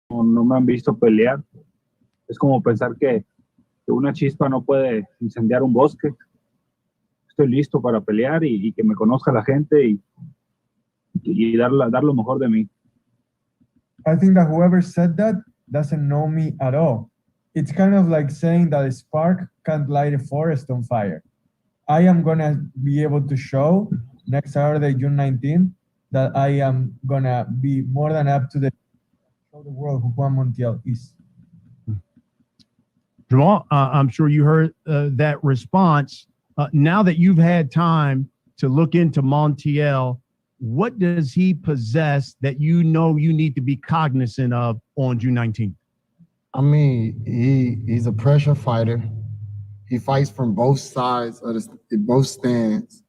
no me han visto pelear. Es como pensar que una chispa no puede incendiar un bosque. Estoy listo para pelear y que me conozca la gente y dar lo mejor de mí. I think that whoever said that doesn't know me at all. It's kind of like saying that a spark can't light a forest on fire. I am gonna be able to show next Saturday, June 19th, that I am gonna be more than up to the show the world who Juan Montiel is. Jermall, I'm sure you heard that response. Now that you've had time to look into Montiel, what does he possess that you know you need to be cognizant of on June 19th? I mean, he's a pressure fighter. He fights from both sides of both stands.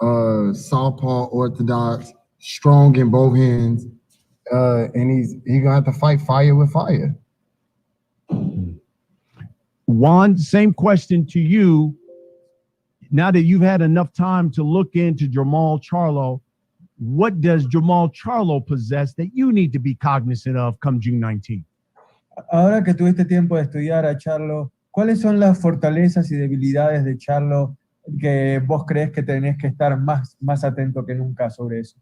Southpaw, orthodox, strong in both hands, and he's gonna have to fight fire with fire. Juan, same question to you. Now that you've had enough time to look into Jermall Charlo, what does Jermall Charlo possess that you need to be cognizant of come June 19th? Ahora que tuviste tiempo de estudiar a Charlo, ¿cuáles son las fortalezas y debilidades de Charlo que vos crees que tenés que estar más atento que nunca sobre eso?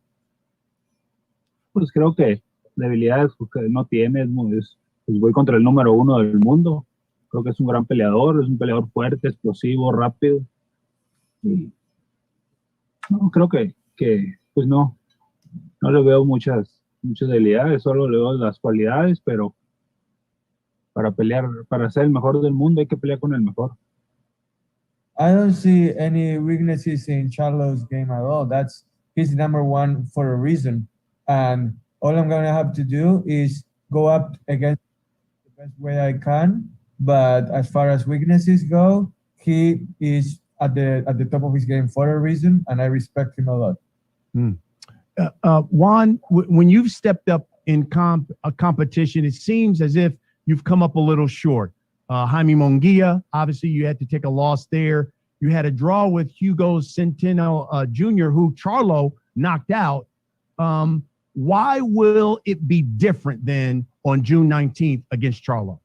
Pues creo que debilidades que no tiene, pues voy contra el número 1 del mundo. Creo que es un gran peleador, es un peleador fuerte, explosivo, rápido. Y no, creo que pues no le veo muchas debilidades, solo le veo las cualidades, pero para pelear, para ser el mejor del mundo hay que pelear con el mejor. I don't see any weaknesses in Charlo's game at all. He's number 1 for a reason. And all I'm gonna have to do is go up against the best way I can. But as far as weaknesses go, he is at the top of his game for a reason, and I respect him a lot. Juan, when you've stepped up in a competition, it seems as if you've come up a little short. Jaime Munguia, obviously you had to take a loss there. You had a draw with Hugo Centeno Jr., who Charlo knocked out. Why will it be different than on June 19th against Charlo?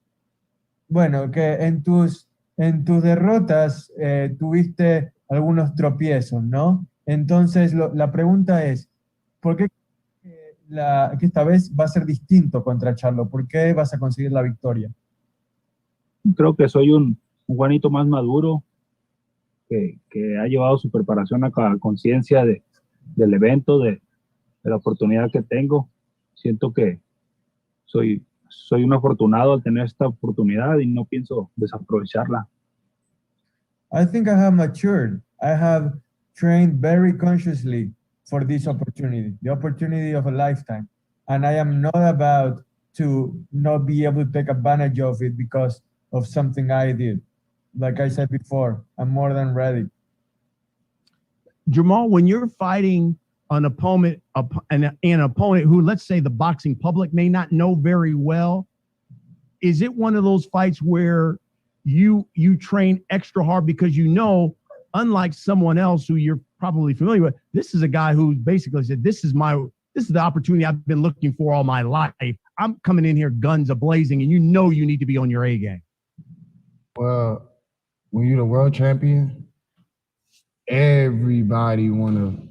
Bueno, que en tus derrotas tuviste algunos tropiezos, ¿no? Entonces la pregunta es, ¿por qué que esta vez va a ser distinto contra Charlo? ¿Por qué vas a conseguir la victoria? Creo que soy un Juanito más maduro, que ha llevado su preparación a conciencia del evento, de la oportunidad que tengo. Siento que soy un afortunado al tener esta oportunidad y no pienso desaprovecharla. I think I have matured. I have trained very consciously for this opportunity, the opportunity of a lifetime. And I am not about to not be able to take advantage of it because of something I did. Like I said before, I'm more than ready. Jermall, when you're fighting an opponent who, let's say, the boxing public may not know very well, is it one of those fights where you train extra hard because you know, unlike someone else who you're probably familiar with, this is a guy who basically said, this is the opportunity I've been looking for all my life. I'm coming in here guns a-blazing, and you know you need to be on your A game. Well, when you're the world champion, everybody want to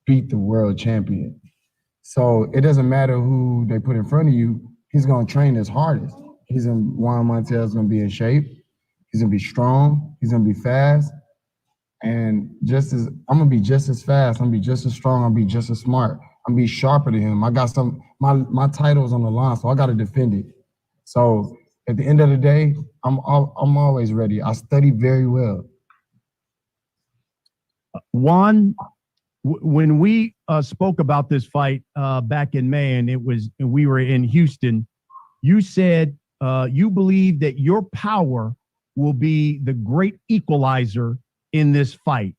beat the world champion. So it doesn't matter who they put in front of you, he's going to train his hardest. Juan Montiel's going to be in shape. He's going to be strong. He's going to be fast. And I'm going to be just as fast. I'm going to be just as strong. I'm going to be just as smart. I'm going to be sharper than him. I got my title's on the line, so I got to defend it. So at the end of the day, I'm always ready. I study very well. Juan, when we spoke about this fight back in May, and we were in Houston, you said you believe that your power will be the great equalizer in this fight.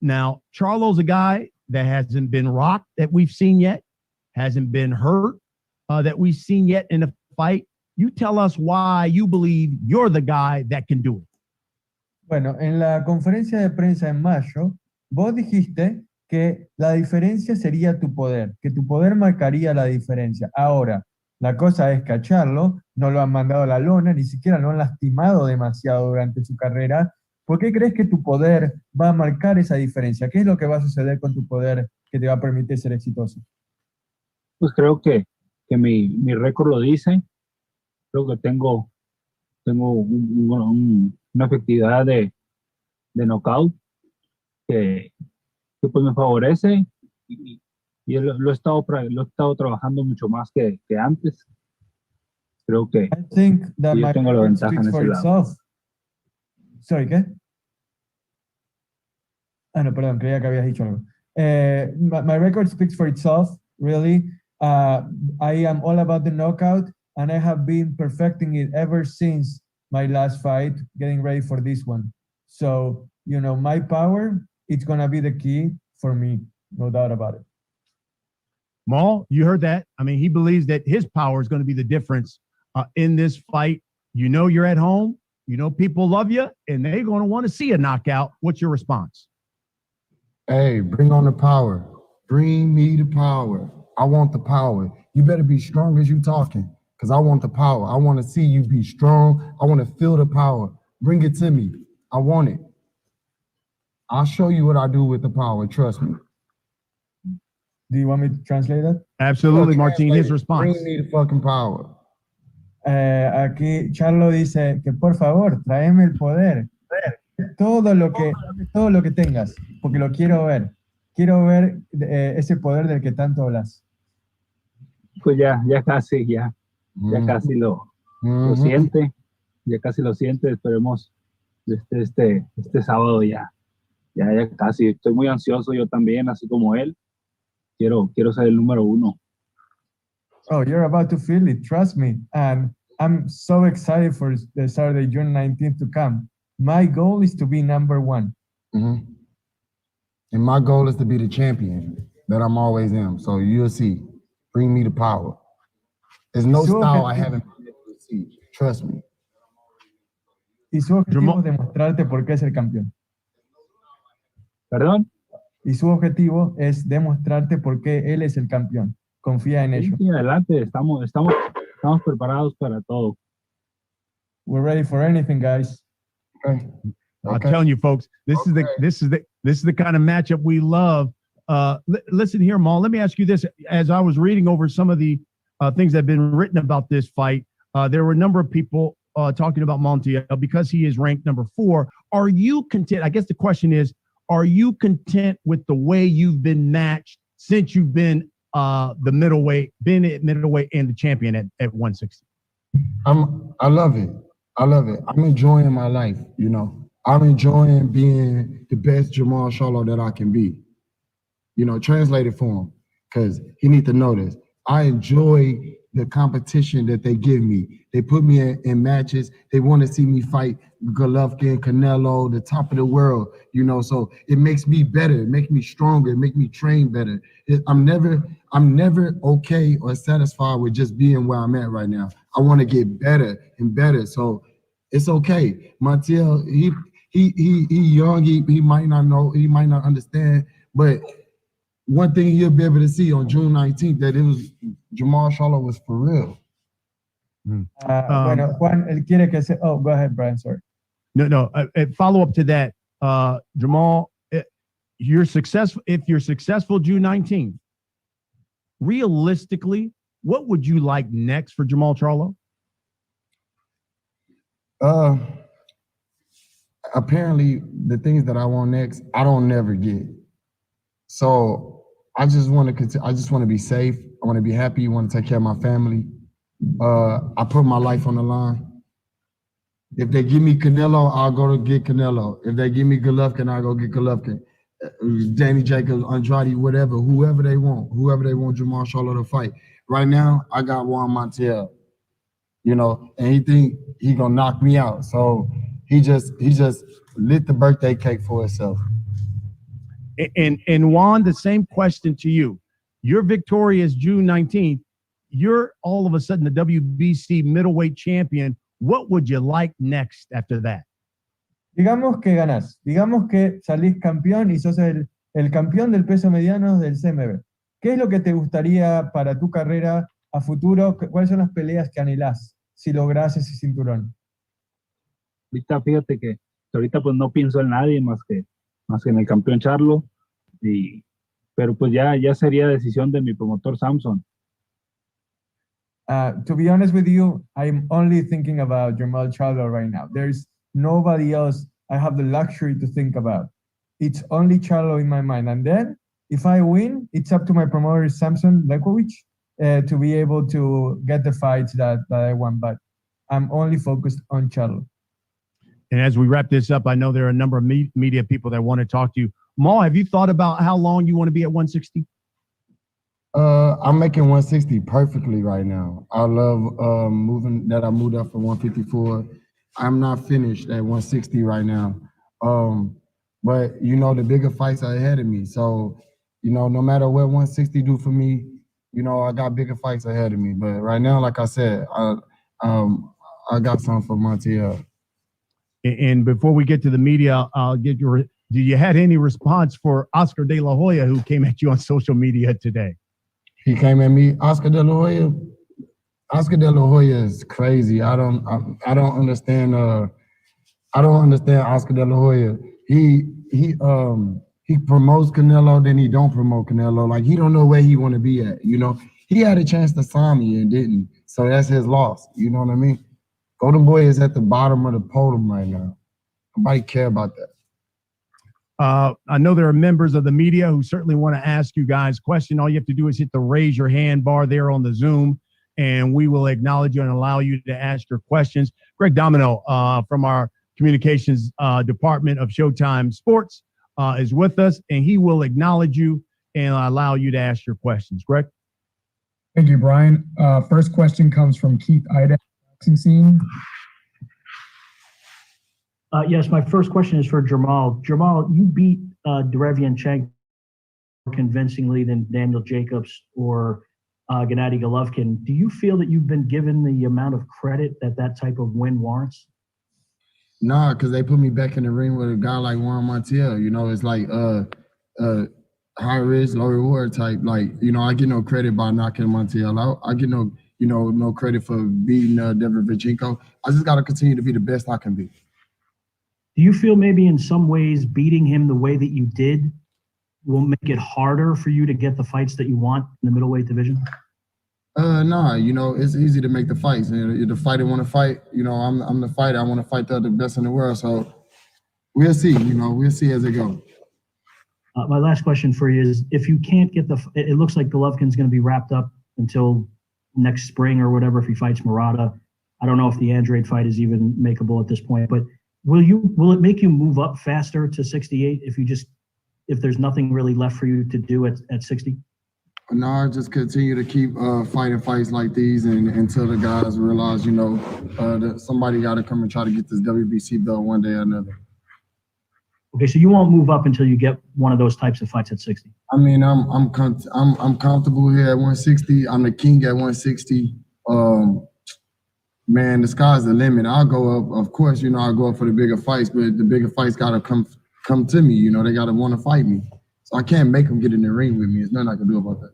Now, Charlo's a guy that hasn't been rocked that we've seen yet, hasn't been hurt that we've seen yet in a fight. You tell us why you believe you're the guy that can do it. Bueno, en la conferencia de prensa en mayo, vos dijiste que la diferencia sería tu poder, que tu poder marcaría la diferencia. Ahora, La cosa es que a Charlo no lo han mandado a la lona, ni siquiera lo han lastimado demasiado durante su carrera. ¿Por qué crees que tu poder va a marcar esa diferencia? ¿Qué es lo que va a suceder con tu poder que te va a permitir ser exitoso? Pues creo que mi récord lo dice. Creo que tengo una efectividad de knockout que pues me favorece y lo he estado trabajando mucho más que antes. Creo que I think that yo my tengo la record ventaja speaks en for ese lado. itself. Ah, no, perdón, creía que habías dicho algo. My record speaks for itself, really. I am all about the knockout, and I have been perfecting it ever since my last fight, getting ready for this one. So, my power, it's going to be the key for me, no doubt about it. Maul, you heard that. I mean, he believes that his power is going to be the difference in this fight. You know you're at home. You know people love you, and they're going to want to see a knockout. What's your response? Hey, bring on the power. Bring me the power. I want the power. You better be strong as you talking, because I want the power. I want to see you be strong. I want to feel the power. Bring it to me. I want it. I'll show you what I do with the power. Trust me. Do you want me to translate that? Absolutely, Martin. His response. Bring me the fucking power. Aquí Charlo dice que por favor, tráeme el poder. Todo lo que tengas, porque lo quiero ver. Quiero ver ese poder del que tanto hablas. Pues ya casi lo siente, ya casi lo siente. Esperemos este sábado ya casi. Estoy muy ansioso yo también, así como él. Quiero ser el número 1. Oh, you're about to feel it, trust me. And I'm so excited for the Saturday, June 19th to come. My goal is to be number 1. Mm-hmm. And my goal is to be the champion that I'm always am. So you'll see. Bring me the power. There's no style I haven't been able to see. Trust me. Y su objetivo es demostrarte por qué es el campeón. ¿Perdón? Y su objetivo es demostrarte por qué él es el campeón. Confía en ello. Sí, adelante, estamos preparados para todo. We're ready for anything, guys. Okay. I'm telling you, folks, this is the kind of matchup we love. Listen here, Maul. Let me ask you this: as I was reading over some of the things that have been written about this fight, there were a number of people talking about Montiel because he is ranked number 4. Are you content? I guess the question is, are you content with the way you've been matched since you've been the middleweight and the champion at 160? I love it. I'm enjoying my life, I'm enjoying being the best Jermall Charlo that I can be. Translate it for him, because he needs to know this. I enjoy the competition that they give me. They put me in matches. They want to see me fight Golovkin, Canelo, the top of the world, so it makes me better. It makes me stronger. It makes me train better. I'm never okay or satisfied with just being where I'm at right now. I want to get better and better. So it's okay. Montiel, he young, he might not know, he might not understand, but one thing he'll be able to see on June 19th that it was Jermall Charlo was for real. Bueno, Juan, él quiere que se... Oh, go ahead, Brian, sorry. No. Follow up to that, Jermall, if you're successful June 19th, realistically, what would you like next for Jermall Charlo? Apparently, the things that I want next, I don't never get. So I just want to continue. I just want to be safe. I want to be happy. I want to take care of my family. I put my life on the line. If they give me Canelo, I'll go to get Canelo. If they give me Golovkin, I'll go get Golovkin. Danny Jacobs, Andrade, whoever they want Jermall Charlo to fight. Right now, I got Juan Montiel, and he think he gonna knock me out. So he just lit the birthday cake for himself. And Juan, the same question to you. You're victorious June 19th. You're all of a sudden the WBC middleweight champion. What would you like next after that? Digamos que ganás, digamos que salís campeón y sos el campeón del peso mediano del CMB. ¿Qué es lo que te gustaría para tu carrera a futuro, ¿cuáles son las peleas que anhelás si lográs ese cinturón? Ahorita fíjate que ahorita pues no pienso en nadie más que en el campeón Charlo, pero pues ya sería decisión de mi promotor Samson. To be honest with you, I'm only thinking about Jermall Charlo right now. There's nobody else I have the luxury to think about. It's only Charlo in my mind. And then, if I win, it's up to my promoter, Samson Lekovic, to be able to get the fights that I want. But I'm only focused on Charlo. And as we wrap this up, I know there are a number of media people that want to talk to you. Maul, have you thought about how long you want to be at 160? I'm making 160 perfectly right now. I love moving that I moved up from 154. I'm not finished at 160 right now. But you know, the bigger fights are ahead of me. So, you know, no matter what 160 do for me, you know, I got bigger fights ahead of me. But right now, like I said, I got something for Montiel. And before we get to the media, I'll get your. Do you had any response for Oscar De La Hoya, who came at you on social media today? He came at me. Oscar De La Hoya. Oscar De La Hoya is crazy. I don't understand. I don't understand Oscar De La Hoya. He promotes Canelo, then he don't promote Canelo. Like, he don't know where he want to be at. You know, he had a chance to sign me and didn't. So that's his loss. You know what I mean? Golden Boy is at the bottom of the podium right now. Nobody care about that. I know there are members of the media who certainly want to ask you guys questions. All you have to do is hit the raise your hand bar there on the Zoom, and we will acknowledge you and allow you to ask your questions. Greg Domino from our communications department of Showtime Sports is with us, and he will acknowledge you and allow you to ask your questions. Greg? Thank you, Brian. First question comes from Keith Ida, boxing scene. Yes, my first question is for Jermall. Jermall, you beat Derevianchenko more convincingly than Daniel Jacobs or Gennady Golovkin. Do you feel that you've been given the amount of credit that type of win warrants? Nah, because they put me back in the ring with a guy like Juan Montiel. You know, it's like high risk, low reward type. Like, you know, I get no credit by knocking Montiel out. I get no credit for beating Derevianchenko. I just got to continue to be the best I can be. Do you feel maybe in some ways beating him the way that you did will make it harder for you to get the fights that you want in the middleweight division? Nah, you know, it's easy to make the fights. And the fighter want to fight, you know, I'm the fighter. I want to fight the best in the world. So we'll see, you know, we'll see as it goes. My last question for you is, if you can't get it looks like Golovkin's going to be wrapped up until next spring or whatever if he fights Murata. I don't know if the Andrade fight is even makeable at this point, but will it make you move up faster to 68 if there's nothing really left for you to do at 60? No, just continue to keep fighting fights like these and until the guys realize, you know, that somebody got to come and try to get this WBC belt one day or another. Okay, so you won't move up until you get one of those types of fights at 60. I mean, I'm comfortable here at 160. I'm the king at 160. Man, the sky's the limit. I'll go up. Of course, you know, I'll go up for the bigger fights, but the bigger fights got to come to me. You know, they got to want to fight me. So I can't make them get in the ring with me. There's nothing I can do about that.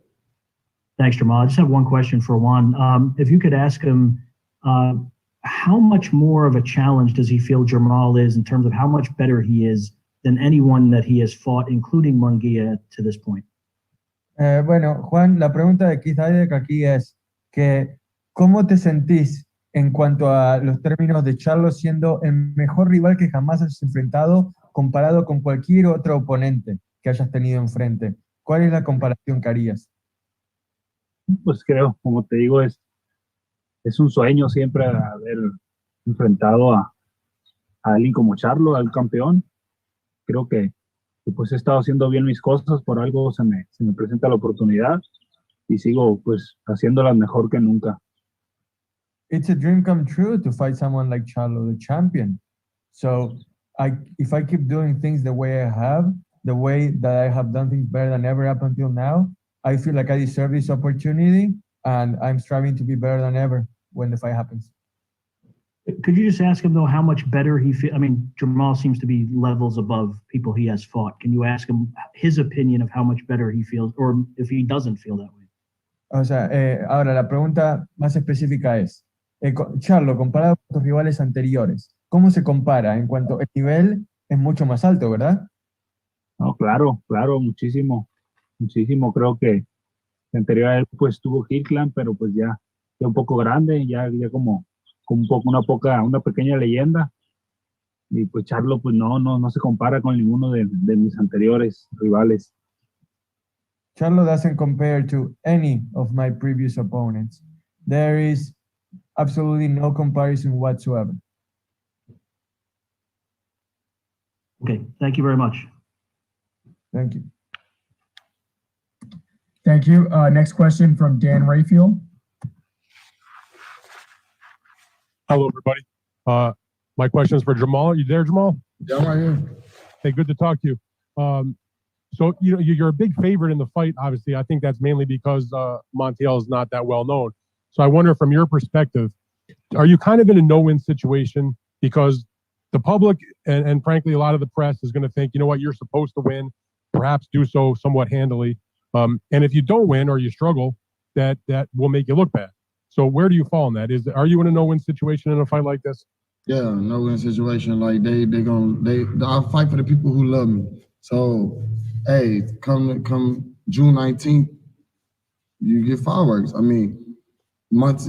Thanks, Jermall. I just have one question for Juan. If you could ask him, how much more of a challenge does he feel Jermall is in terms of how much better he is than anyone that he has fought, including Munguia, to this point? Bueno, Juan, la pregunta de Keith Ida aquí es que ¿cómo te sentís en cuanto a los términos de Charlo siendo el mejor rival que jamás has enfrentado comparado con cualquier otro oponente que hayas tenido enfrente? ¿Cuál es la comparación que harías? Pues creo, como te digo, es un sueño siempre haber enfrentado a alguien como Charlo, al campeón. Creo que pues he estado haciendo bien mis cosas, por algo se me presenta la oportunidad y sigo pues haciéndolas mejor que nunca. It's a dream come true to fight someone like Charlo, the champion. So if I keep doing things the way I have, the way that I have done things better than ever up until now, I feel like I deserve this opportunity, and I'm striving to be better than ever when the fight happens. Could you just ask him, though, how much better he feels? I mean, Jermall seems to be levels above people he has fought. Can you ask him his opinion of how much better he feels, or if he doesn't feel that way? O sea, ahora la pregunta más específica es, Charlo, comparado con tus rivales anteriores, ¿cómo se compara en cuanto el nivel es mucho más alto, ¿verdad? No, claro, claro, muchísimo, muchísimo. Creo que anterior a él pues tuvo Hitland, pero pues ya un poco grande, ya como un poco, una pequeña leyenda. Y pues Charlo pues no se compara con ninguno de mis anteriores rivales. Charlo doesn't compare to any of my previous opponents. There is absolutely no comparison whatsoever. Okay, thank you very much. Thank you. Thank you. Next question from Dan Rayfield. Hello, everybody. My question is for Jermall. Are you there, Jermall? Yeah, I'm right here. Hey, good to talk to you. So you're a big favorite in the fight. Obviously, I think that's mainly because Montiel is not that well known. So I wonder, from your perspective, are you kind of in a no-win situation because the public and frankly a lot of the press is going to think, you know what, you're supposed to win, perhaps do so somewhat handily, and if you don't win or you struggle, that will make you look bad. So where do you fall in that? Are you in a no-win situation in a fight like this? Yeah, no-win situation. Like I'll fight for the people who love me. So, hey, come June 19th, you get fireworks. I mean,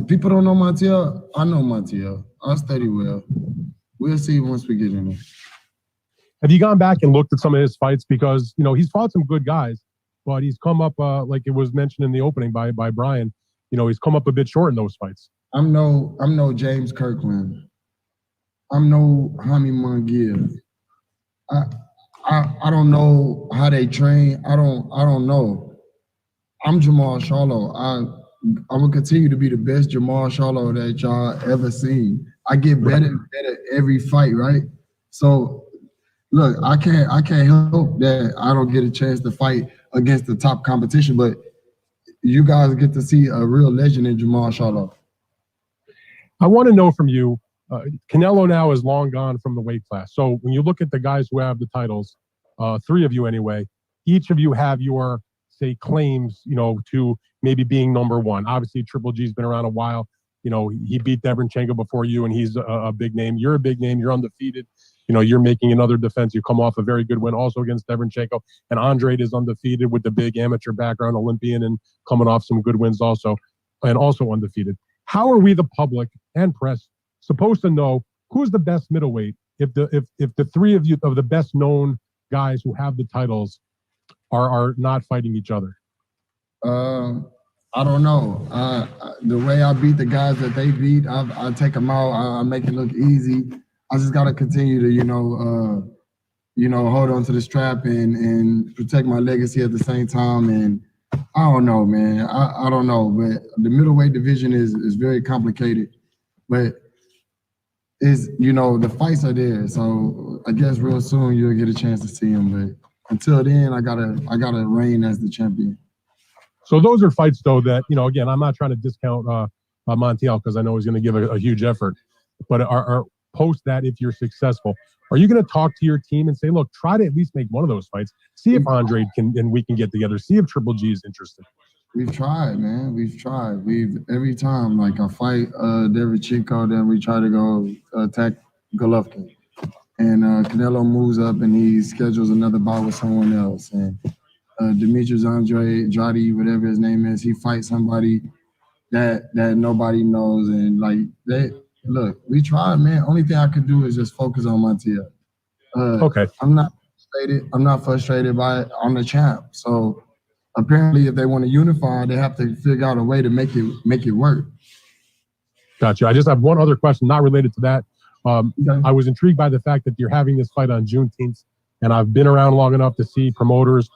people don't know Montiel. I know Montiel. I study well. We'll see once we get in there. Have you gone back and looked at some of his fights? Because, he's fought some good guys, but he's come up, like it was mentioned in the opening by Brian, he's come up a bit short in those fights. I'm no James Kirkland. I'm no Jaime Munguia. I don't know how they train. I don't know. I'm Jermall Charlo. I will continue to be the best Jermall Charlo that y'all ever seen. I get better and better every fight, right? So look, I can't help that I don't get a chance to fight against the top competition, but you guys get to see a real legend in Jermall Charlo. I want to know from you, Canelo now is long gone from the weight class. So when you look at the guys who have the titles, three of you anyway, each of you have your, say, claims, to maybe being number one. Obviously, Triple G's been around a while. He beat Deverenchenko before you, and he's a big name. You're a big name. You're undefeated. You're making another defense. You come off a very good win also against Deverenchenko. And Andrade is undefeated with the big amateur background, Olympian, and coming off some good wins also, and also undefeated. How are we, the public and press, supposed to know who's the best middleweight if the three of you, of the best known guys who have the titles, are not fighting each other? I don't know. The way I beat the guys that they beat, I take them out. I make it look easy. I just gotta continue to, hold on to the strap and protect my legacy at the same time. And I don't know, man. I don't know, but the middleweight division is very complicated. But the fights are there, so I guess real soon you'll get a chance to see them. But until then, I gotta reign as the champion. So those are fights, though, that, again, I'm not trying to discount Montiel because I know he's going to give a huge effort. But are post that, if you're successful, are you going to talk to your team and say, look, try to at least make one of those fights? See if Andrade and we can get together. See if Triple G is interested. We've tried, man. We've tried. Every time, like I fight Deverenchenko, then we try to go attack Golovkin. And Canelo moves up and he schedules another bout with someone else. And Demetrius Andrade, whatever his name is, he fights somebody that nobody knows. And look, we tried, man. Only thing I could do is just focus on Montiel. Okay. I'm not frustrated by it. I'm the champ. So apparently, if they want to unify, they have to figure out a way to make it work. Gotcha. I just have one other question, not related to that. I was intrigued by the fact that you're having this fight on Juneteenth, and I've been around long enough to see promoters,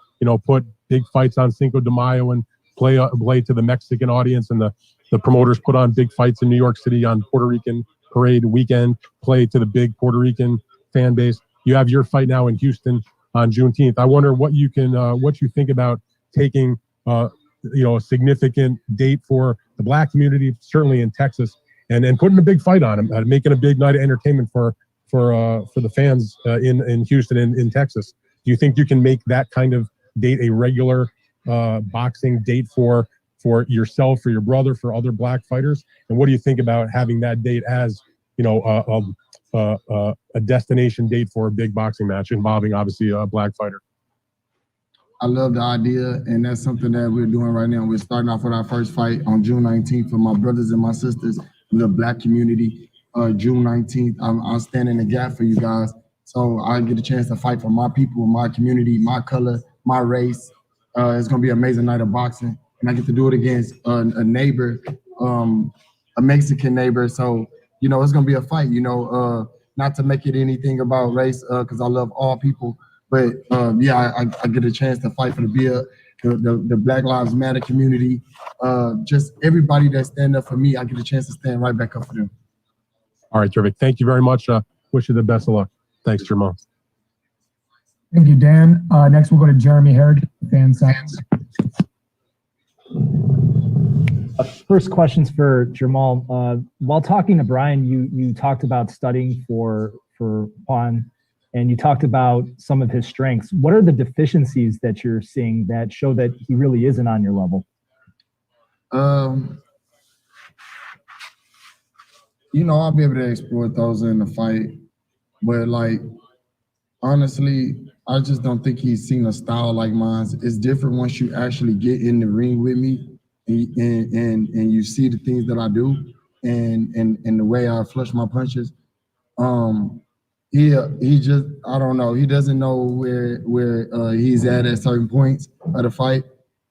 put big fights on Cinco de Mayo and play to the Mexican audience, and the promoters put on big fights in New York City on Puerto Rican Parade weekend, play to the big Puerto Rican fan base. You have your fight now in Houston on Juneteenth. I wonder what you think about taking a significant date for the Black community, certainly in Texas, and putting a big fight on them, making a big night of entertainment for the fans in Houston and in Texas. Do you think you can make that kind of date a regular boxing date for for yourself, for your brother, for other black fighters? And what do you think about having that date as, you know, a destination date for a big boxing match involving obviously a black fighter? I love the idea, and that's something that we're doing right now. We're starting off with our first fight on June 19th for my brothers and my sisters in the black community. June 19th, I'll stand in the gap for you guys. So I get a chance to fight for my people, my community, my color, my race. It's gonna be an amazing night of boxing. And I get to do it against a neighbor, a Mexican neighbor. So, you know, it's gonna be a fight, you know, not to make it anything about race, because I love all people. But yeah, I get a chance to fight for the Black Lives Matter community. Just everybody that stand up for me, I get a chance to stand right back up for them. All right, terrific. Thank you very much. Wish you the best of luck. Thanks, Jermall. Thank you, Dan. Next, we'll go to Jeremy Herrick, fan science. First question's for Jermall. While talking to Brian, you talked about studying for Juan, and you talked about some of his strengths. What are the deficiencies that you're seeing that show that he really isn't on your level? You know, I'll be able to exploit those in the fight, but like, honestly, I just don't think he's seen a style like mine. It's different once you actually get in the ring with me and you see the things that I do and the way I flush my punches. He just, I don't know. He doesn't know where he's at certain points of the fight.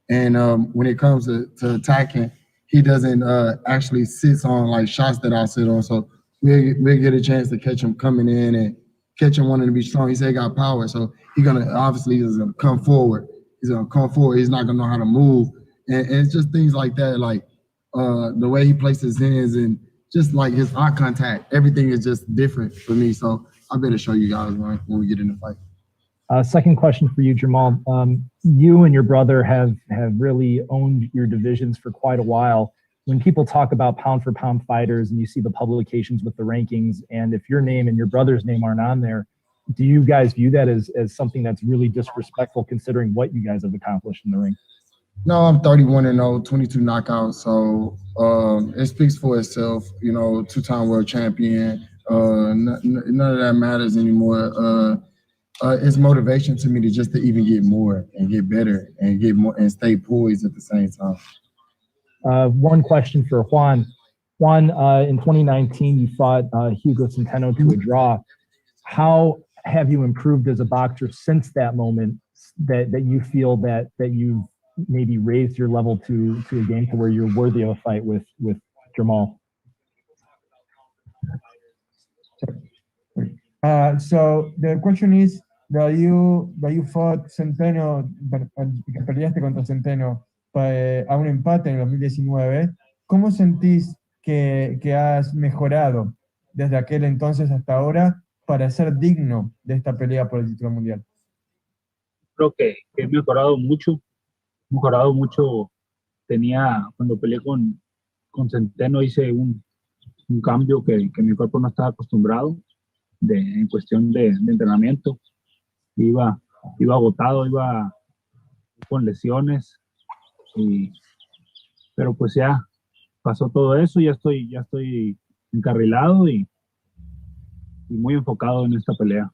And when it comes to attacking, he doesn't actually sit on like shots that I sit on. So we'll get a chance to catch him coming in and catch him wanting to be strong. He said he got power. So he's gonna come forward. He's gonna come forward. He's not gonna know how to move. And it's just things like that, like the way he places his hands and just like his eye contact. Everything is just different for me. So I better show you guys when we get in the fight. Second question for you, Jermall. You and your brother have really owned your divisions for quite a while. When people talk about pound for pound fighters and you see the publications with the rankings, and if your name and your brother's name aren't on there, do you guys view that as something that's really disrespectful considering what you guys have accomplished in the ring? No, I'm 31-0, 22 knockouts. So it speaks for itself. You know, two-time world champion. None of that matters anymore. It's motivation to me to even get more and get better and get more and stay poised at the same time. One question for Juan. Juan, in 2019, you fought Hugo Centeno to a draw. How have you improved as a boxer since that moment that you feel that you've maybe raised your level to a game to where you're worthy of a fight with Jermall? So the question is that you fought Centeno, que peleaste contra Centeno a un empate en 2019. ¿Cómo sentís que has mejorado desde aquel entonces hasta ahora para ser digno de esta pelea por el título mundial? Creo que he mejorado mucho. Cuando peleé con Centeno hice un cambio que mi cuerpo no estaba acostumbrado en cuestión de entrenamiento. Iba agotado, iba con lesiones, pero pues ya pasó todo eso, ya estoy encarrilado y muy enfocado en esta pelea.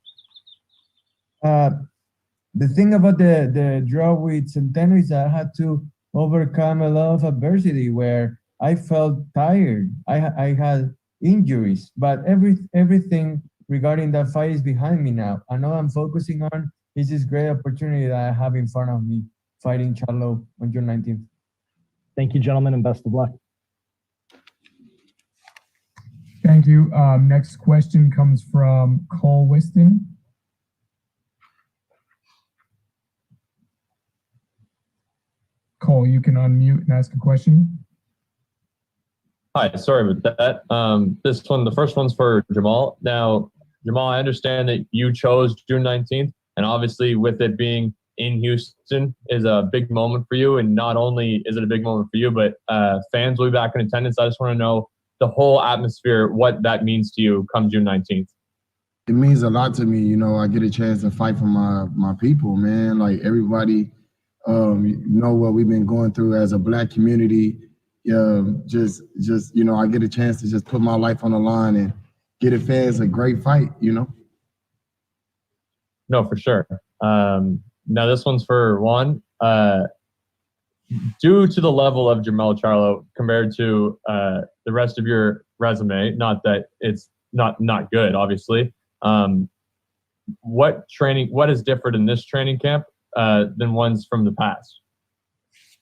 The thing about the draw with Centeno is that I had to overcome a lot of adversity where I felt tired. I had injuries, but everything regarding that fight is behind me now. And all I'm focusing on is this great opportunity that I have in front of me, fighting Charlo on June 19th. Thank you, gentlemen, and best of luck. Thank you. Next question comes from Cole Whiston. Cole, you can unmute and ask a question. Hi, sorry about that. The first one's for Jermall. Now, Jermall, I understand that you chose June 19th, and obviously with it being in Houston is a big moment for you. And not only is it a big moment for you, but fans will be back in attendance. I just want to know the whole atmosphere, what that means to you come June 19th. It means a lot to me. You know, I get a chance to fight for my people, man. Like everybody You know what we've been going through as a Black community. Just I get a chance to just put my life on the line and get it fair. It's a great fight, No, for sure. Now this one's for Juan. Due to the level of Jermall Charlo compared to the rest of your resume, not that it's not good, obviously. What is different in this training camp than ones from the past?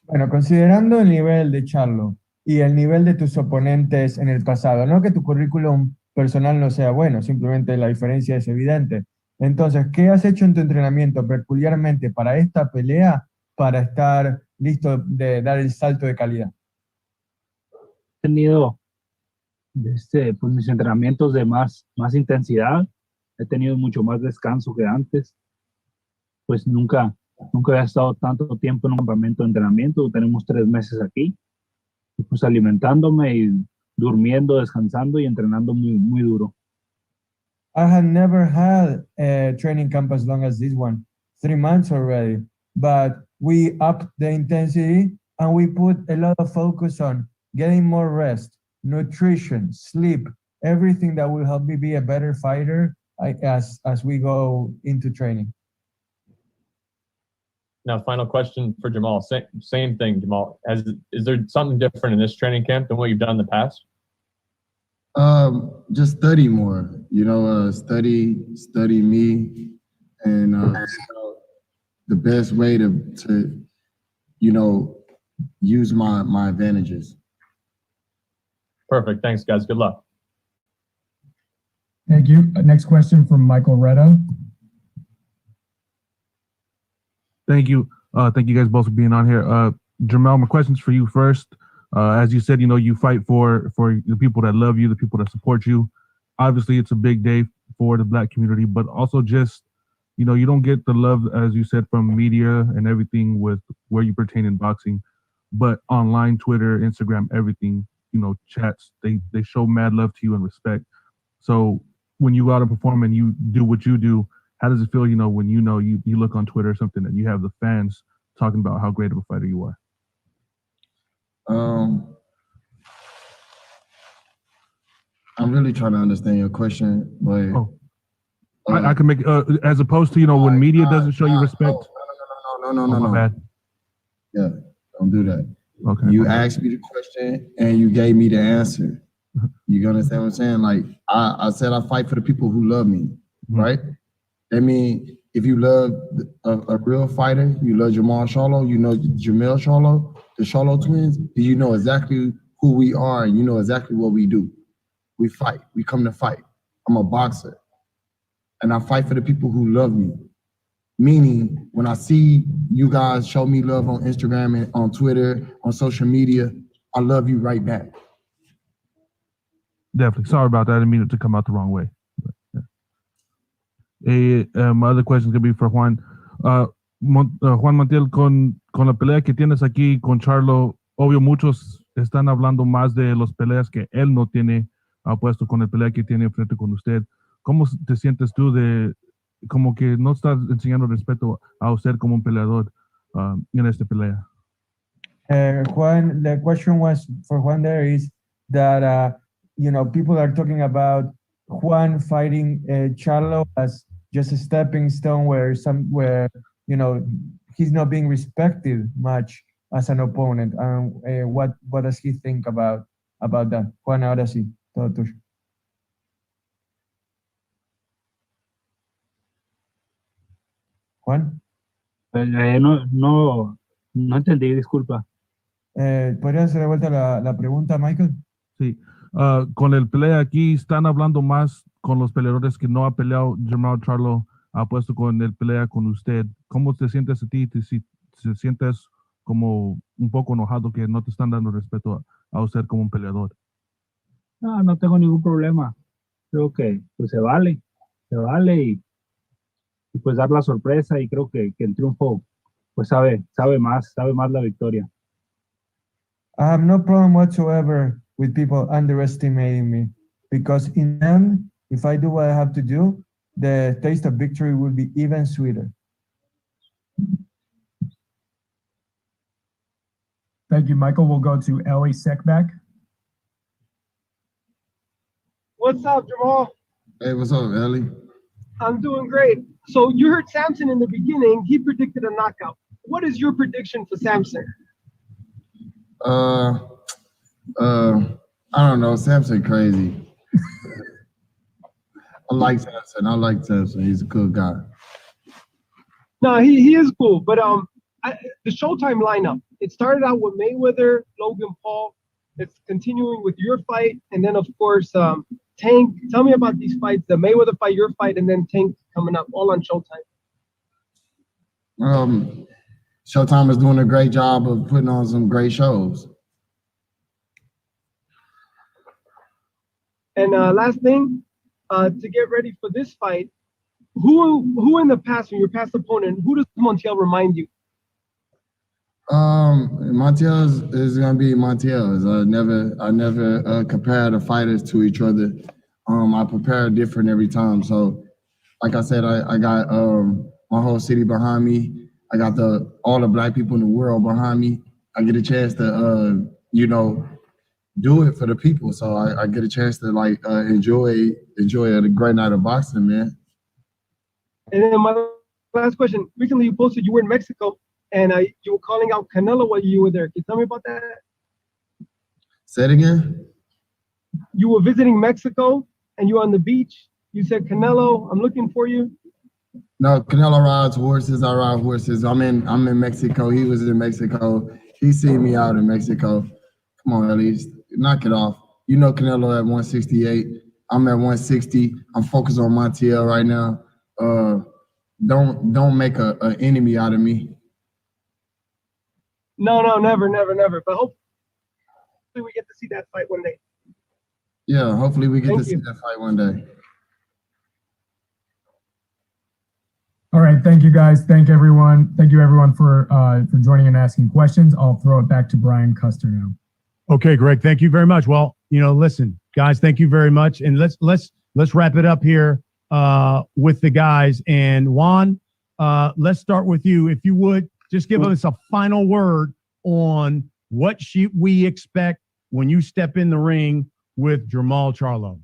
Bueno, considerando el nivel de Charlo y el nivel de tus oponentes en el pasado, no que tu currículum personal no sea bueno, simplemente la diferencia es evidente. Entonces, ¿qué has hecho en tu entrenamiento peculiarmente para esta pelea para estar listo de dar el salto de calidad? He tenido pues mis entrenamientos de más intensidad, he tenido mucho más descanso que antes, pues nunca había estado tanto tiempo en un campamento de entrenamiento, tenemos 3 meses aquí, y pues alimentándome y durmiendo, descansando y entrenando muy duro. I had never had a training camp as long as this one, 3 months already, but we upped the intensity and we put a lot of focus on getting more rest, nutrition, sleep, everything that will help me be a better fighter as we go into training. Now, final question for Jermall. Same thing, Jermall. Is there something different in this training camp than what you've done in the past? Just study more, study me, and the best way to use my advantages. Perfect. Thanks, guys. Good luck. Thank you. Next question from Michael Retta. Thank you. Thank you guys both for being on here. Jermall, my question's for you first. As you said, you fight for the people that love you, the people that support you. Obviously, it's a big day for the Black community, but also just, you don't get the love, as you said, from media and everything with where you pertain in boxing, but online, Twitter, Instagram, everything, chats, they show mad love to you and respect. So when you go out and perform and you do what you do, how does it feel, when you look on Twitter or something and you have the fans talking about how great of a fighter you are? I'm really trying to understand your question, but I can make as opposed to when media doesn't show you respect. No. My bad. Yeah, don't do that. Okay. You asked me the question and you gave me the answer. You understand what I'm saying? Like I said, I fight for the people who love me, right? That means if you love a real fighter, you love Jermall Charlo, Jermall Charlo, the Charlo twins, you know exactly who we are and you know exactly what we do. We fight. We come to fight. I'm a boxer. And I fight for the people who love me. Meaning, when I see you guys show me love on Instagram and on Twitter, on social media, I love you right back. Definitely. Sorry about that. I didn't mean it to come out the wrong way. My other question is going to be for Juan. Juan Montiel, con la pelea que tienes aquí con Charlo, obvio muchos están hablando más de las peleas que él no tiene puesto con la pelea que tiene frente con usted. ¿Cómo te sientes tú de como que no estás enseñando respeto a usted como un peleador en esta pelea? Juan, the question was for Juan there is that, people are talking about Juan fighting Charlo as just a stepping stone where he's not being respected much as an opponent. What does he think about that? Juan, ahora sí, todo tuyo. Juan? No entendí, disculpa. ¿Podrías hacer de vuelta la pregunta, Michael? Sí. Con el pelea aquí, están hablando más con los peleadores que no ha peleado Jermall Charlo, ha puesto con el pelea con usted. ¿Cómo te sientes a ti? Si te sientes como un poco enojado que no te están dando respeto a usted como un peleador. No tengo ningún problema. Creo que pues se vale y pues dar la sorpresa y creo que el triunfo pues sabe más la victoria. I have no problem whatsoever with people underestimating me because in the end, if I do what I have to do, the taste of victory will be even sweeter. Thank you, Michael. We'll go to Ellie Sekback. What's up, Jermall? Hey, what's up, Ellie? I'm doing great. So you heard Samson in the beginning. He predicted a knockout. What is your prediction for Samson? I don't know. Samson crazy. I like Samson. He's a good guy. No, he is cool. But the Showtime lineup, it started out with Mayweather, Logan Paul. It's continuing with your fight. And then, of course, Tank. Tell me about these fights, the Mayweather fight, your fight, and then Tank coming up, all on Showtime. Showtime is doing a great job of putting on some great shows. And last thing, to get ready for this fight, who in the past, from your past opponent, who does Montiel remind you? Montiel is gonna be Montiel. I never compare the fighters to each other. I prepare different every time. So, like I said, I got my whole city behind me. I got all the black people in the world behind me. I get a chance to do it for the people. So I get a chance to enjoy a great night of boxing, man. And then my last question: recently, you posted you were in Mexico. And you were calling out Canelo while you were there. Can you tell me about that? Say it again. You were visiting Mexico and you were on the beach. You said, Canelo, I'm looking for you. No, Canelo rides horses. I ride horses. I'm in Mexico. He was in Mexico. He seen me out in Mexico. Come on, at least knock it off. You know Canelo at 168. I'm at 160. I'm focused on Montiel right now. Don't make an enemy out of me. No, never. But hopefully we get to see that fight one day. Yeah, hopefully we get to see that fight one day. All right, thank you guys. Thank you everyone for joining and asking questions. I'll throw it back to Brian Custer now. Okay, Greg, thank you very much. Well, listen, guys, thank you very much. And let's wrap it up here with the guys. And Juan, let's start with you. If you would, just give us a final word on what we expect when you step in the ring with Jermall Charlo.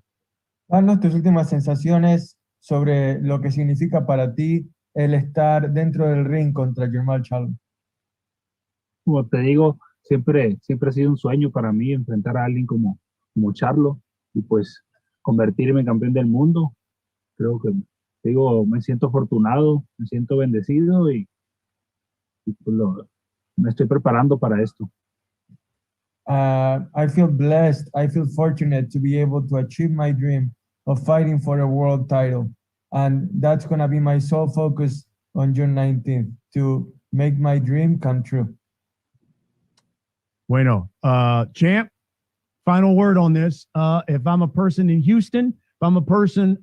Danos tus últimas sensaciones sobre lo que significa para ti el estar dentro del ring contra Jermall Charlo. Como te digo, siempre ha sido un sueño para mí enfrentar a alguien como Charlo y pues convertirme en campeón del mundo. Creo que, me siento afortunado, me siento bendecido y pues me estoy preparando para esto. I feel blessed. I feel fortunate to be able to achieve my dream of fighting for a world title. And that's going to be my sole focus on June 19th, to make my dream come true. Bueno, champ, final word on this. If I'm a person in Houston, if I'm a person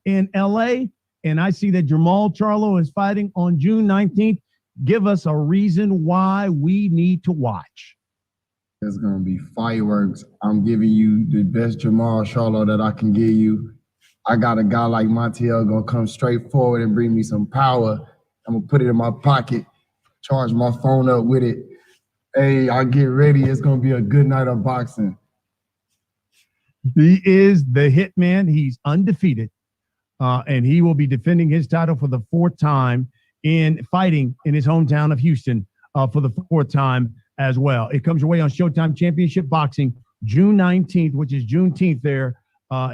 in LA, and I see that Jermall Charlo is fighting on June 19th, give us a reason why we need to watch. There's going to be fireworks. I'm giving you the best Jermall Charlo that I can give you. I got a guy like Montiel going to come straight forward and bring me some power. I'm going to put it in my pocket, charge my phone up with it. Hey, I get ready. It's going to be a good night of boxing. He is the hitman. He's undefeated. And he will be defending his title for the fourth time in fighting in his hometown of Houston for the fourth time as well. It comes your way on Showtime Championship Boxing, June 19th, which is Juneteenth there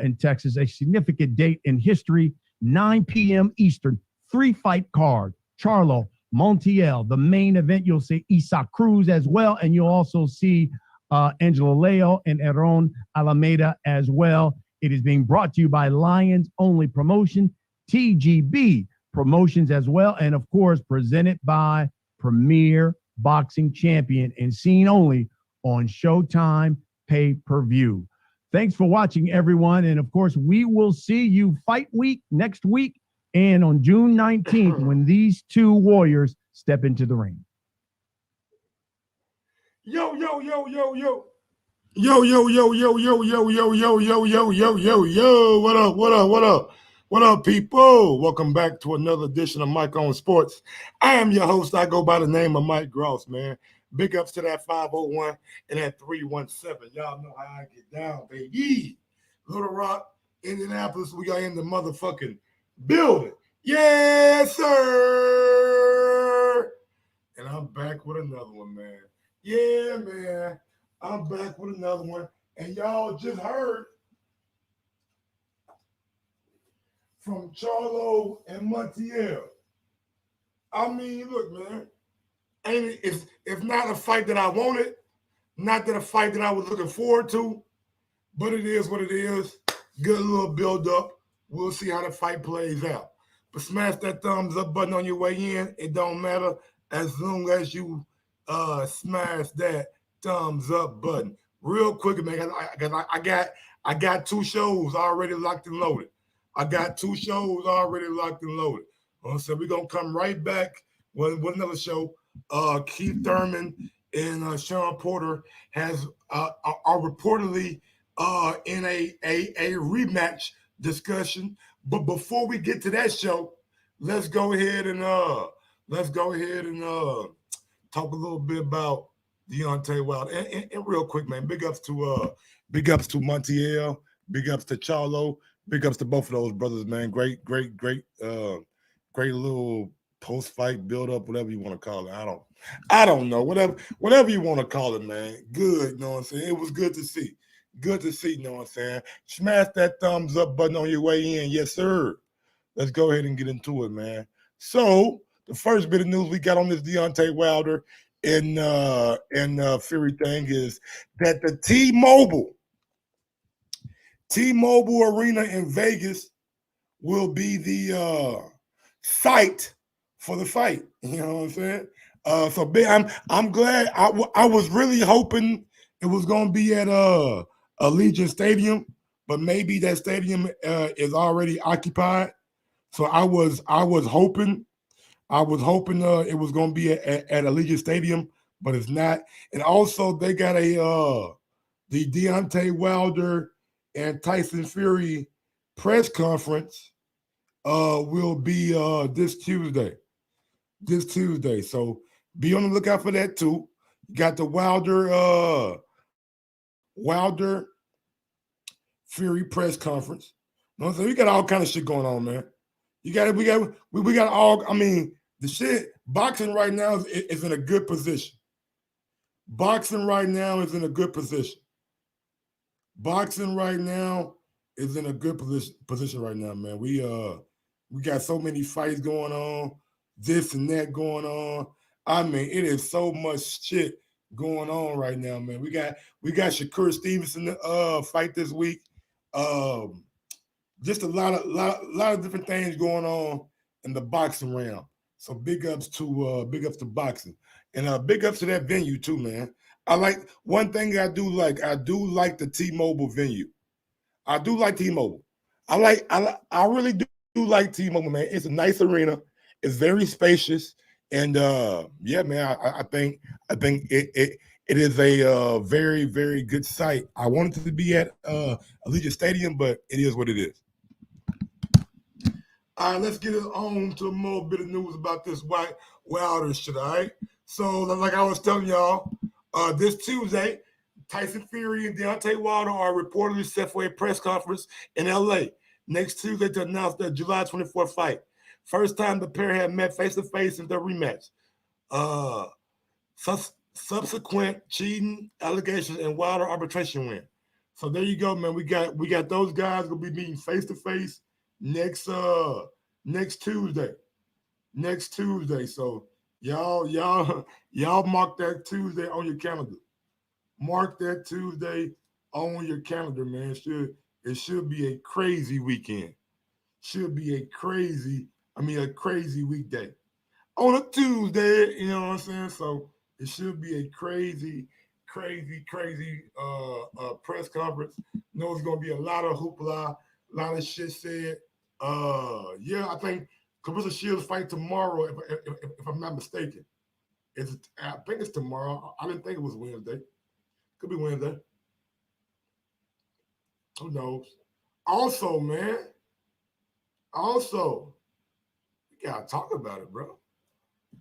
in Texas, a significant date in history, 9 p.m. Eastern, 3-fight card. Charlo, Montiel, the main event. You'll see Isaac Cruz as well, and you'll also see Angelo Leo and Aaron Alameda as well. It is being brought to you by Lions Only Promotion, TGB Promotions as well, and of course presented by Premier Boxing Champion and seen only on Showtime pay-per-view. Thanks for watching, everyone, and of course we will see you fight week next week and on June 19th when these two warriors step into the ring. Yo. What up, people? Welcome back to another edition of Mike on Sports. I am your host. I go by the name of Mike Gross, man. Big ups to that 501 and that 317. Y'all know how I get down, baby. Little Rock, Indianapolis, we are in the motherfucking building. Yes, sir. And I'm back with another one, man. Yeah, man. I'm back with another one. And y'all just heard from Charlo and Montiel. I mean, look, man. And it's not a fight that I wanted, not that a fight that I was looking forward to, but it is what it is. Good little build up. We'll see how the fight plays out. But smash that thumbs up button on your way in. It don't matter as long as you smash that thumbs up button. Real quick, man. I got 2 shows already locked and loaded. So we're gonna come right back with another show. Keith Thurman and Sean Porter are reportedly in a rematch discussion. But before we get to that show, let's go ahead and talk a little bit about Deontay Wilder. And real quick, man, big ups to Montiel, big ups to Charlo, big ups to both of those brothers, man. Great little post-fight build-up, whatever you want to call it. I don't know. Whatever you want to call it, man. Good, you know what I'm saying? It was good to see. You know what I'm saying? Smash that thumbs up button on your way in. Yes, sir. Let's go ahead and get into it, man. So the first bit of news we got on this Deontay Wilder and Fury thing is that the T-Mobile Arena in Vegas will be the site for the fight. You know what I'm saying? So I'm glad. I was really hoping it was going to be at Allegiant Stadium, but maybe that stadium is already occupied. So I was hoping it was going to be at Allegiant Stadium, but it's not. And also they got the Deontay Wilder and Tyson Fury press conference will be this Tuesday. So be on the lookout for that too. You got the Wilder Fury press conference. You know what I'm saying? We got all kind of shit going on, man. We got all. I mean, the shit. Boxing right now is in a good position. Boxing right now is in a good position right now, man. We got so many fights going on, this and that going on. I mean, it is so much shit going on right now, man. We got Shakur Stevenson fight this week. Just a lot of different things going on in the boxing realm. So big ups to boxing, and big ups to that venue too, man. I like one thing I do like the T-Mobile venue. I do like T-Mobile. I really do like T-Mobile, man. It's a nice arena. It's very spacious, and yeah, man. I think it is a very, very good site. I wanted to be at Allegiant Stadium, but it is what it is. All right, let's get it on to a more bit of news about this Wilder shit, all right? So, like I was telling y'all, this Tuesday, Tyson Fury and Deontay Wilder are reportedly set for a press conference in L.A. next Tuesday to announce their July 24th fight. First time the pair have met face-to-face in their rematch. Subsequent cheating allegations and Wilder arbitration win. So there you go, man. We got those guys gonna be meeting face-to-face next Tuesday. So y'all mark that Tuesday on your calendar. Mark that Tuesday on your calendar, man. It should be a crazy weekend. Should be a crazy weekday. On a Tuesday, you know what I'm saying? So it should be a crazy press conference. You know, it's gonna be a lot of hoopla, a lot of shit said. Yeah, I think Clarissa Shields fight tomorrow, if I'm not mistaken. I think it's tomorrow. I didn't think it was Wednesday. Could be Wednesday. Who knows? Also, man. We gotta talk about it, bro.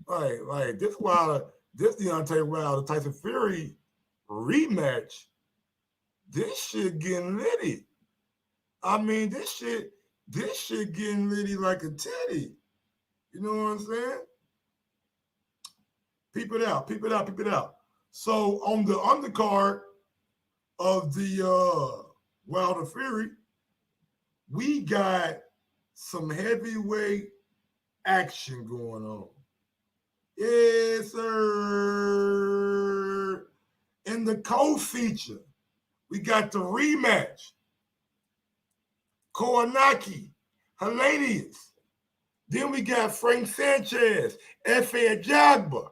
Like this Wilder this Deontay Wilder Tyson Fury rematch, this shit getting litty. I mean, this shit getting litty like a titty. You know what I'm saying? Peep it out, peep it out, peep it out. So on the undercard of the Wilder Fury, we got some heavyweight action going on. Yes, sir. In the co-feature, we got the rematch. Kownacki, Helenius. Then we got Frank Sanchez, F.A. Ajagba.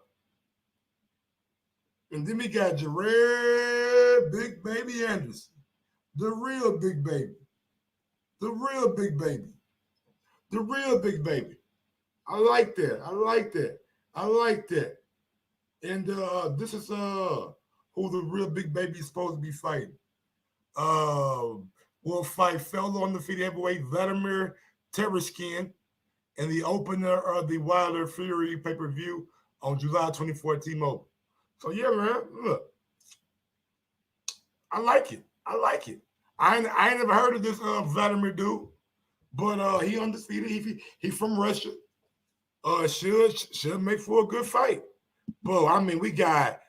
And then we got Jared Big Baby Anderson. The real big baby. The real big baby. The real big baby. I like that. I like that. I like that. And this is who the real big baby is supposed to be fighting. Will fight fellow undefeated heavyweight Vladimir Tereshkin in the opener of the Wilder Fury pay-per-view on July 24th, T-Mobile. So yeah, man, look, I like it. I like it. I ain't never heard of this Vladimir dude, but he undefeated. He from Russia. Should make for a good fight. But I mean, we got.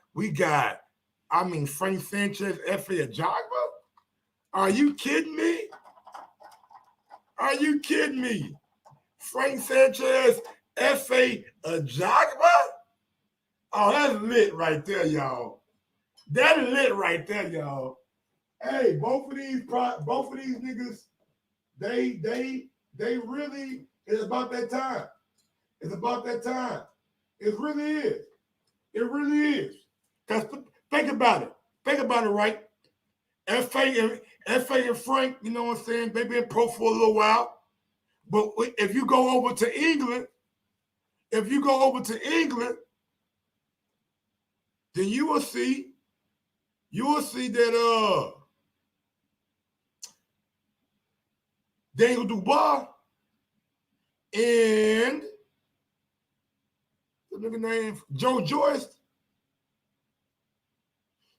I mean, Frank Sanchez, F.A. Ajagba. Are you kidding me? Are you kidding me? Frank Sanchez, F.A. Ajagba. Oh, that's lit right there, y'all. That is lit right there, y'all. Hey, both of these niggas, they really, it's about that time. It's about that time. It really is. It really is. Because think about it. Think about it, right? F.A. and Frank, you know what I'm saying? They've been pro for a little while. But if you go over to England, then you will see that Daniel Dubois and the nigga named Joe Joyce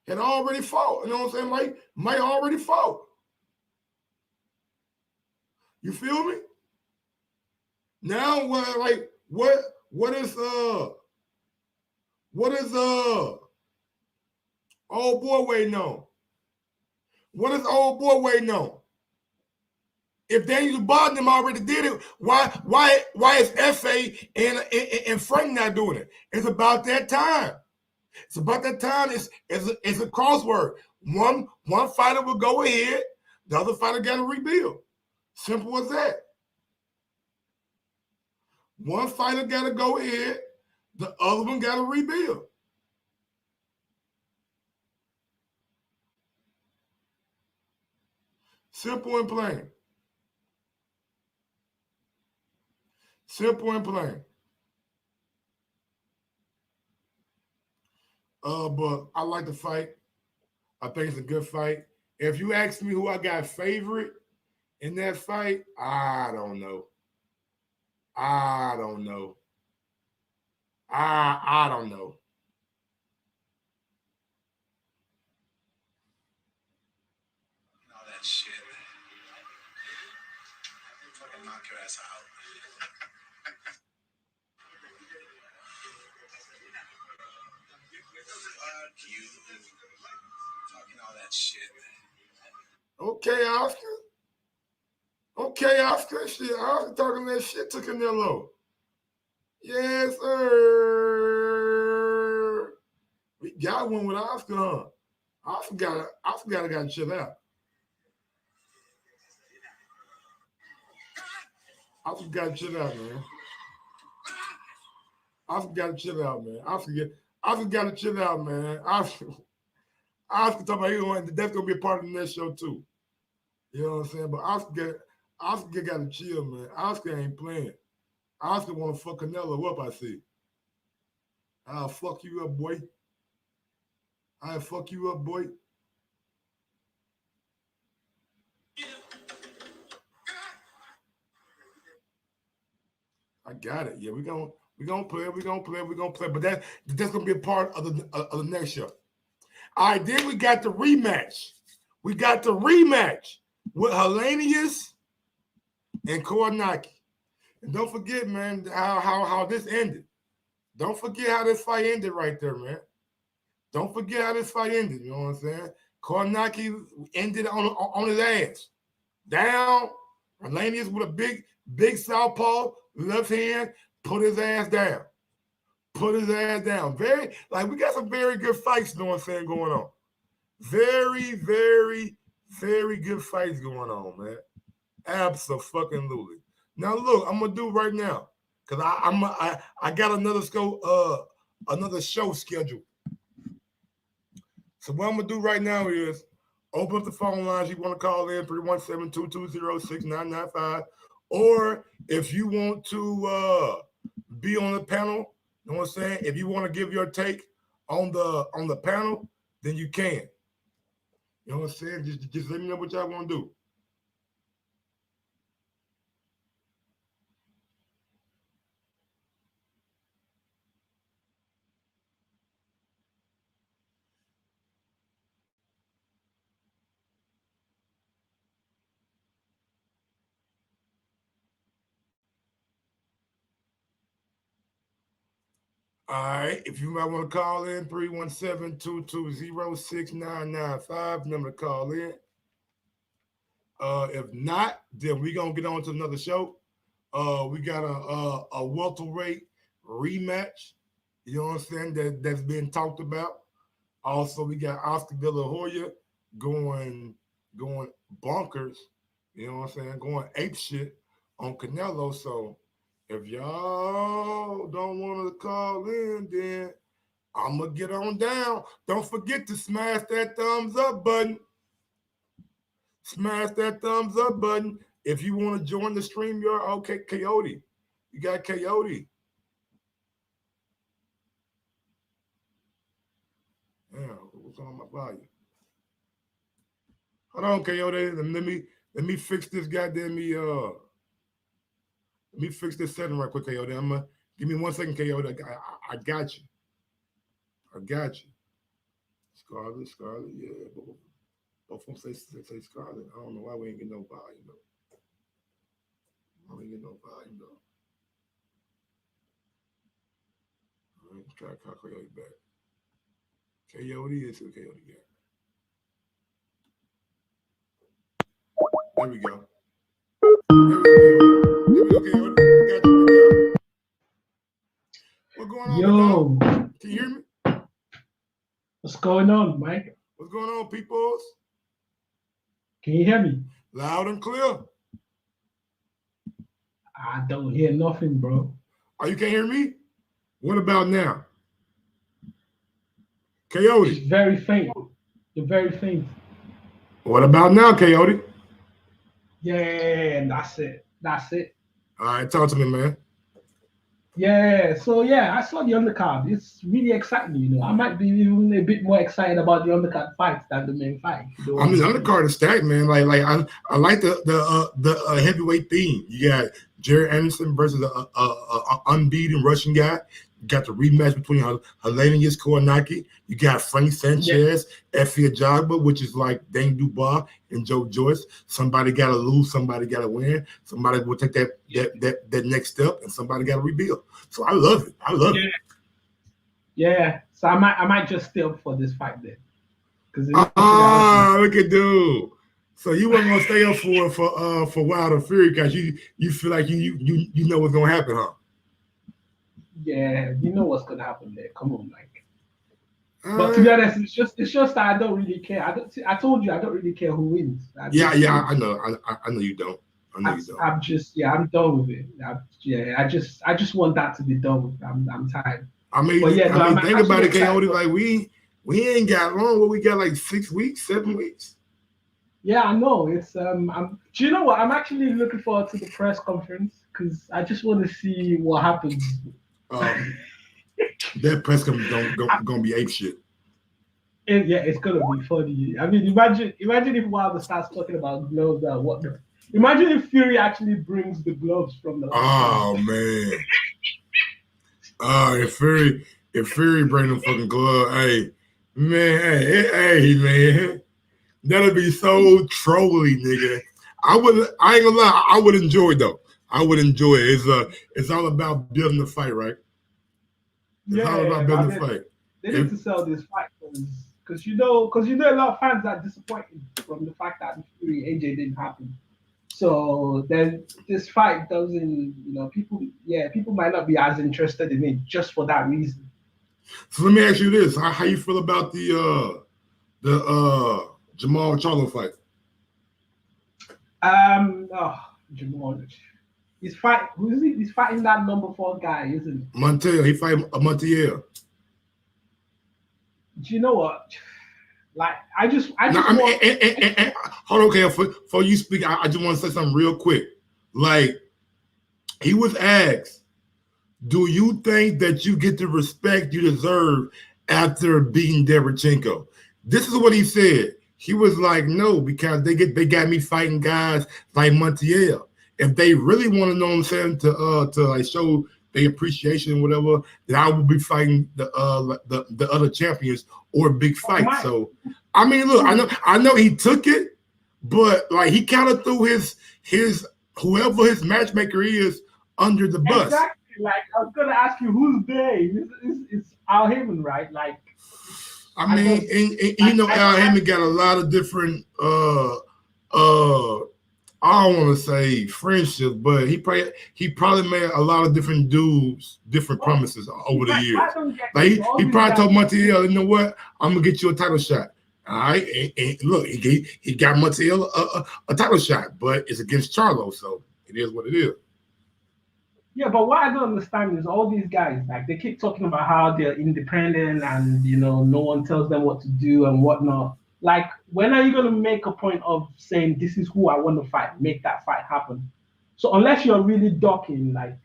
had already fought. You know what I'm saying? Might already fought. You feel me? Now, what is old boy waiting on? What is old boy waiting on? If Daniel Dubois them already did it, why is F.A. and Frank not doing it? It's about that time. It's about that time. It's a crossword. One fighter will go ahead, the other fighter got to rebuild. Simple as that. One fighter got to go ahead, the other one got to rebuild. Simple and plain. Simple and plain. But I like the fight. I think it's a good fight. If you ask me who I got favorite in that fight, I don't know. I don't know. I don't know. All that shit. Fucking knock your ass out. Fuck you. Talking all that shit. Okay, Oscar. Okay, Oscar. Shit, Oscar talking that shit to Canelo. Yes, sir. We got one with Oscar, huh? Oscar got to chill out. Oscar got to chill out, man. Oscar got to chill out, man. Oscar got to chill out, man. Oscar talking about that's gonna be a part of the next show too. You know what I'm saying? But Oscar got to chill, man. Oscar ain't playing. Oscar want to fuck Canelo up, I see. I'll fuck you up, boy. I'll fuck you up, boy. I got it. Yeah, we're We're gonna play. But that's gonna be a part of the next show. All right, then we got the rematch. We got the rematch with Hellenius and Kownacki. And don't forget, man, how this ended. Don't forget how this fight ended right there, man. Don't forget how this fight ended. You know what I'm saying? Kownacki ended on his ass. Down. Hellenius with a big southpaw, left hand, put his ass down. Put his ass down. We got some very good fights, you know what I'm saying, going on. Very, very, very good fights going on, man. Absolutely. Now look, I'm gonna do right now, because I got another show scheduled. So what I'm gonna do right now is open up the phone lines. You want to call in 317-220-6995. Or if you want to be on the panel, you know what I'm saying? If you want to give your take on the panel, then you can. You know what I'm saying? Just let me know what y'all want to do. All right, if you might want to call in, 317-220-6995, number to call in. If not, then we're going to get on to another show. We got a welterweight rematch, you know what I'm saying, that's being talked about. Also, we got Oscar De La Hoya going bonkers, you know what I'm saying, going ape shit on Canelo. So if y'all don't want to call in, then I'm going to get on down. Don't forget to smash that thumbs up button. Smash that thumbs up button. If you want to join the stream, you're okay. Coyote. You got Coyote. Yeah, what's on my volume? Hold on, Coyote. Let me fix this goddamn let me fix this setting right quick, Coyote. Give me 1 second, Coyote. I got you. I got you. Scarlet, yeah. Both of them say Scarlet. I don't know why we ain't getting no volume, though. All right, let's try to call Coyote back. Coyote is who Coyote got. There we go. Coyote. I got you. What's going on? Yo. Can you hear me? What's going on, Mike? What's going on, peoples? Can you hear me? Loud and clear. I don't hear nothing, bro. Oh, you can't hear me? What about now? Coyote. It's very faint. You're very faint. What about now, Coyote? Yeah, that's it. All right, talk to me, man. Yeah, so yeah, I saw the undercard. It's really exciting, you know. I might be even a bit more excited about the undercard fights than the main fight. The undercard is stacked, man. I like the heavyweight theme. You got Jerry Anderson versus a unbeaten Russian guy. You got the rematch between Hellenius Kownacki. You got Frank Sanchez, Effie Ajagba, which is like Dane Dubois and Joe Joyce. Somebody got to lose, somebody got to win. Somebody will take that next step, and somebody got to rebuild. So I love it. it. Yeah. So I might just stay up for this fight then. Look at dude. So you weren't gonna stay up for Wilder Fury because you feel like you know what's gonna happen, huh? Yeah, you know what's gonna happen there. Come on, Mike. But to be honest, it's just that I don't really care. I told you I don't really care who wins. I know. I know you don't. I'm done with it. I just want that to be done with. I'm tired. Think about it, Coyote. Like we ain't got long. What we got, like 6 weeks, 7 weeks. Yeah, I know. It's do you know what? I'm actually looking forward to the press conference because I just want to see what happens. That press conference gonna be ape shit. It's gonna be funny. I mean, imagine if Wilder starts talking about gloves and whatnot. Imagine if Fury actually brings the gloves from the. Oh man. If Fury bring the fucking glove, hey, man, hey, man, that'd be so trolly, nigga. I ain't gonna lie, I would enjoy it though. I would enjoy it. It's all about building the fight, right? It's all about building the fight. They need to sell this fight because you know a lot of fans are disappointed from the fact that Fury AJ didn't happen. So then this fight doesn't, people might not be as interested in it just for that reason. So let me ask you this: how you feel about the Jermall Charlo fight? Jermall. He's fighting. Who is he? He's fighting that number 4 guy, isn't it? Montiel. He fighting Montiel. Do you know what? Like hold on, okay. Before you speak, I just want to say something real quick. Like, he was asked, "Do you think that you get the respect you deserve after beating Derevchenko?" This is what he said. He was like, "No, because they got me fighting guys like Montiel. If they really want to know what I'm saying to like show their appreciation and whatever, then I will be fighting the other champions or big fights." So I mean, look, I know he took it, but like he kind of threw his whoever his matchmaker is under the bus. Exactly. Like I was gonna ask you, who's they? It's Al Heyman, right? Like I mean, Al Heyman got a lot of different I don't want to say friendships, but he probably made a lot of different dudes, different promises over the years. Like he probably told Montiel, "You know what? I'm gonna get you a title shot." All right, and look, he got Montiel a title shot, but it's against Charlo, so it is what it is. Yeah, but what I don't understand is all these guys, like they keep talking about how they're independent and no one tells them what to do and whatnot. Like, when are you going to make a point of saying, this is who I want to fight, make that fight happen? So unless you're really docking, like,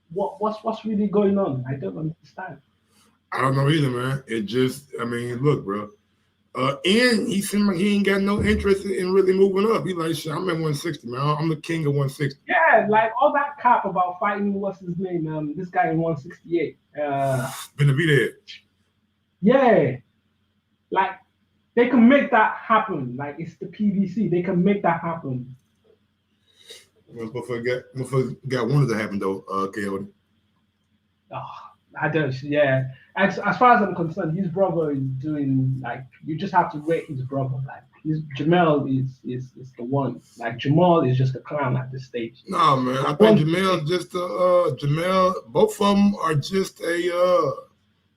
what's really going on? I don't understand. I don't know either, man. It just, I mean, look, bro. And he seemed like he ain't got no interest in really moving up. He like, shit, I'm at 160, man. I'm the king of 160. Yeah, like all that cap about fighting, what's his name? This guy in 168. Benavidez. Yeah. Like, they can make that happen. Like, it's the PVC. They can make that happen. Motherfucker got one of that happen though, KO. Oh, I don't. Yeah. As far as I'm concerned, his brother is doing, like, you just have to rate his brother. Like, Jermall is the one. Like, Jermall is just a clown at this stage. No, man. I think Jermall just both of them are just a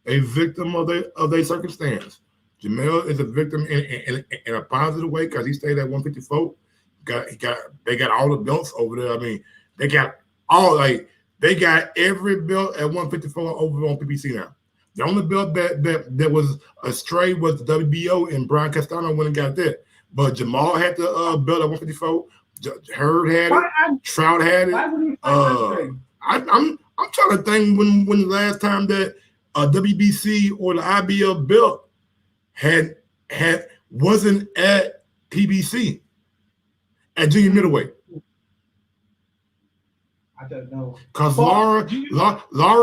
victim of their circumstance. Jermall is a victim in a positive way because he stayed at 154. They got all the belts over there. I mean, they got every belt at 154 over on PBC now. The only belt that was astray was the WBO, and Brian Castano went and got that. But Jermall had the belt at 154. Hurd had it. Trout had it. I'm trying to think when the last time that WBC or the IBL belt wasn't at PBC at junior middleweight. I don't know. Cause Laura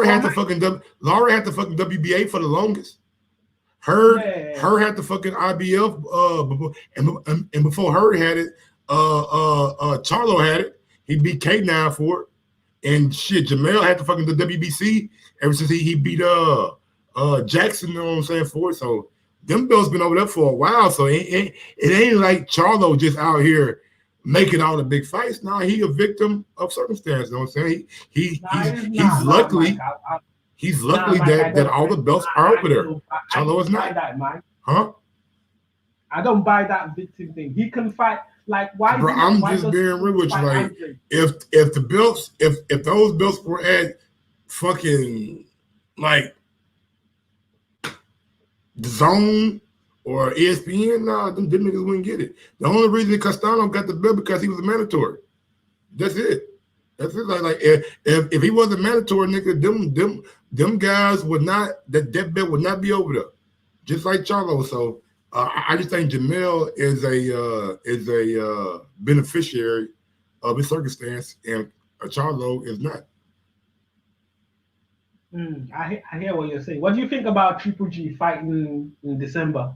had the fucking WBA for the longest. Hurd had the fucking IBF and before Hurd had it, Charlo had it. He beat K9 for it, and shit. Jermall had the fucking the WBC ever since he beat Jackson. You know what I'm saying, for it. So them belts been over there for a while. So it ain't like Charlo just out here making all the big fights. Nah, he a victim of circumstance. You know what I'm saying? He's lucky. He's lucky that all the belts are over there. Charlo is not. Huh? I don't buy that victim thing. He can fight. Like, why? Bro, I'm just being real with you. Like, if those belts were at fucking like the Zone or ESPN, nah, them niggas wouldn't get it. The only reason Castano got the belt because he was a mandatory. That's it. That's it. Like if he wasn't mandatory, nigga, them guys would not, that belt would not be over there. Just like Charlo. So I just think Jermall is a beneficiary of his circumstance, and Charlo is not. I hear what you're saying. What do you think about Triple G fighting in December?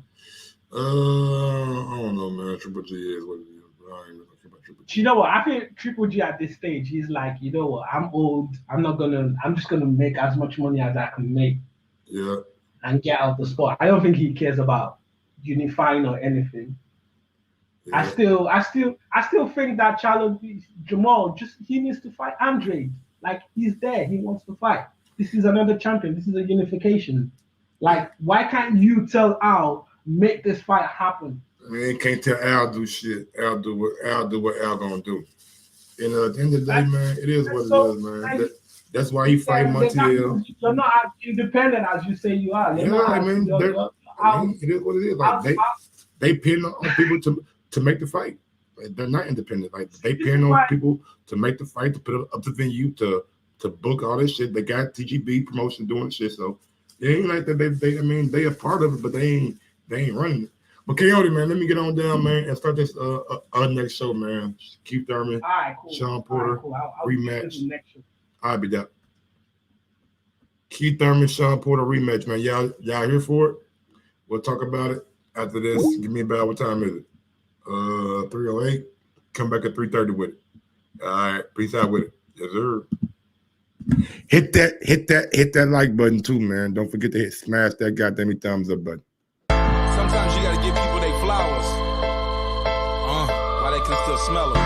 I don't know, man. Triple G is what it is, bro. I ain't really care about Triple G. You know what? I think Triple G at this stage, he's like, you know what? I'm old. I'm just gonna make as much money as I can make. Yeah. And get out the sport. I don't think he cares about unifying or anything. Yeah. I still think that Jermall he needs to fight Andre. Like, he's there. He wants to fight. This is another champion. This is a unification. Like, why can't you tell Al, make this fight happen? Man, can't tell Al do shit. Al do what Al gonna do. And at the end of the day, man, it is what it is, man. That's why he fight Montiel. You're not as independent as you say you are. It is what it is. Like, they pin on people to make the fight. Like, they're not independent. Like, they pin on people to make the fight, to put it up the venue, to book all this shit. They got TGB promotion doing shit. So it ain't like that. They a part of it, but they ain't running it. But Coyote, man, let me get on down, man, and start this next show, man. Keith Thurman, cool. Sean Porter, I'll rematch. I'll be that. Keith Thurman, Sean Porter rematch, man. Y'all here for it? We'll talk about it after this. Give me about what time is it? 3:08. Come back at 3:30 with it. All right, peace out with it. Yes, sir. Hit that like button too, man. Don't forget to smash that goddamn thumbs up button. Sometimes you gotta give people their flowers, while they can still smell them.